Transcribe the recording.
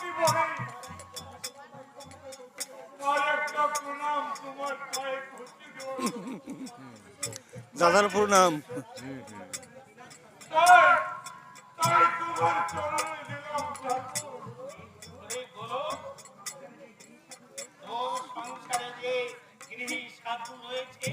জীবনে আর একটা প্রণাম তোমার পায়ে ঘুরতে দেব। দাদার প্রণাম। তাই তাই তোমার চরণে দিলাম ঠাকুর। ওরে বলো, তোর সংসারে যে গৃহী সাধু রয়েছে